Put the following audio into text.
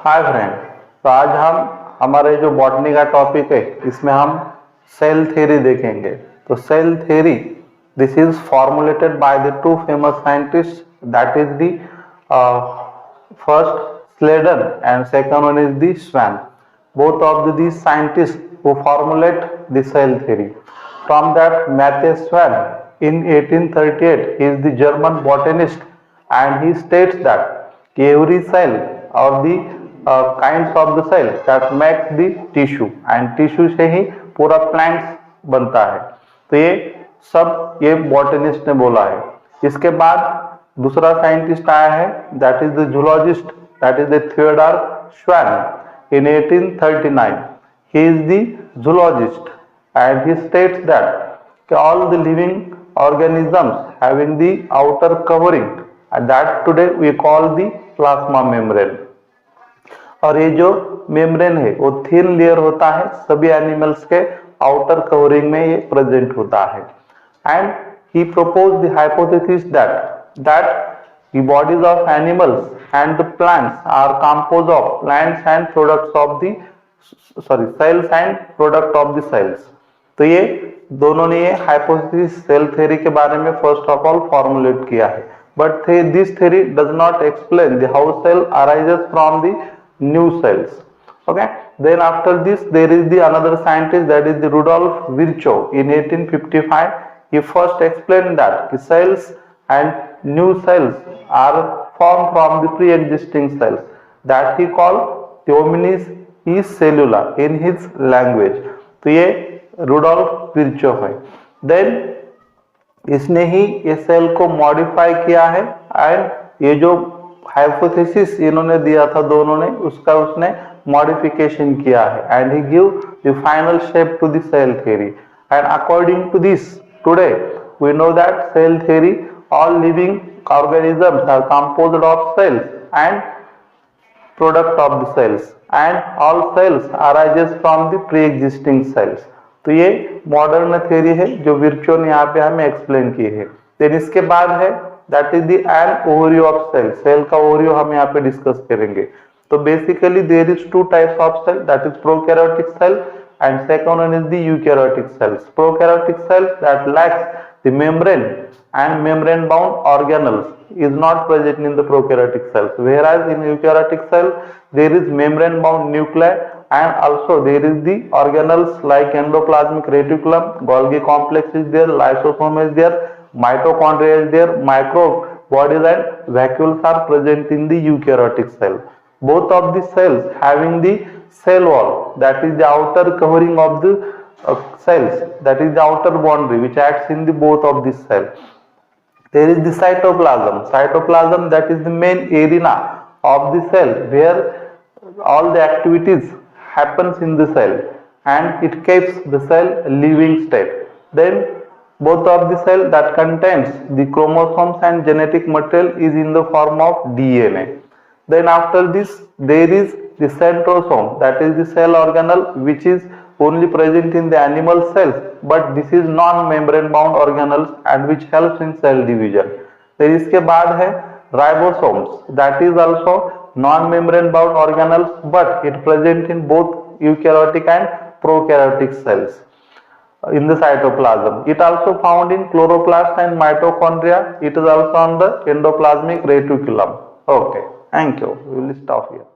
Hi friend. तो आज हम हमारे जो बॉटनी का टॉपिक है इसमें हम सेल थ्योरी देखेंगे। तो cell theory this is formulated by the two famous scientist, that is the first Schleiden and second one is the Schwann. Both of these scientists who formulate the cell theory. From that, Matthias Schwann in 1838 he is the German botanist, and he states that every cell or the kinds of the cell that makes the tissue, and tissue से ही पूरा plants बनता है। तो ये botanist ने बोला है। इसके बाद दूसरा साइंटिस्ट आया है, that is the zoologist, that is the Theodor Schwann. In 1839, he is the zoologist, and he states that all the living organisms having the outer covering, and that today we call the plasma membrane. और ये जो membrane है वो thin layer होता है, सभी animals के outer covering में ये प्रेजेंट होता है। And he proposed the hypothesis that the bodies of animals and the plants are composed of plants and products of the cells and product of the cells। तो ये दोनों ने ये हाइपोथेसिस सेल थ्योरी के बारे में फर्स्ट ऑफ ऑल फॉर्मुलेट किया है। But this theory does not explain the how cell arises from the new cells. Okay, then after this there is the another scientist, that is the Rudolf Virchow. In 1855 he first explained that the cells and new cells are formed from the pre-existing cells, that he called the hominis is cellular in his language। तो ये Rudolf Virchow है। Then इसने ही ये cell को modify किया है, and ये जो हाइपोथेसिस इन्होंने दिया था दोनों ने, उसका उसने मॉडिफिकेशन किया है, and he give the final shape to the cell theory. And according to this today we know that cell theory, all living organisms are composed of cells and product of the cells, and all cells arises from the pre-existing cells। तो ये modern theory है जो Virchow ने यहाँ पे हमें explain की है। देन इसके बाद है that is the an overview of cell. Cell का ओवरियो हम यहाँ पे डिस्कस करेंगे। तो basically there is two types of cell, that is prokaryotic cell and second one is the eukaryotic cells. Prokaryotic cells that lacks the membrane and membrane bound organelles is not present in the prokaryotic cells, whereas in eukaryotic cell there is membrane bound nuclei, and also there is the organelles like endoplasmic reticulum, Golgi complex is there, lysosome is there, mitochondria is there, microbe bodies and vacuoles are present in the eukaryotic cell. Both of the cells having the cell wall, that is the outer covering of the cells, that is the outer boundary which acts in the both of these cells. There is the cytoplasm. Cytoplasm, that is the main arena of the cell where all the activities happens in the cell, and it keeps the cell living state. Then both of the cell that contains the chromosomes and genetic material is in the form of DNA. Then after this there is the centrosome, that is the cell organelle which is only present in the animal cells, but this is non-membrane bound organelles and which helps in cell division. Then इसके बाद है ribosomes, that is also non-membrane bound organelles, but it present in both eukaryotic and prokaryotic cells in the cytoplasm. It also found in chloroplast and mitochondria. It is also on the endoplasmic reticulum. Okay, thank you. We will stop here.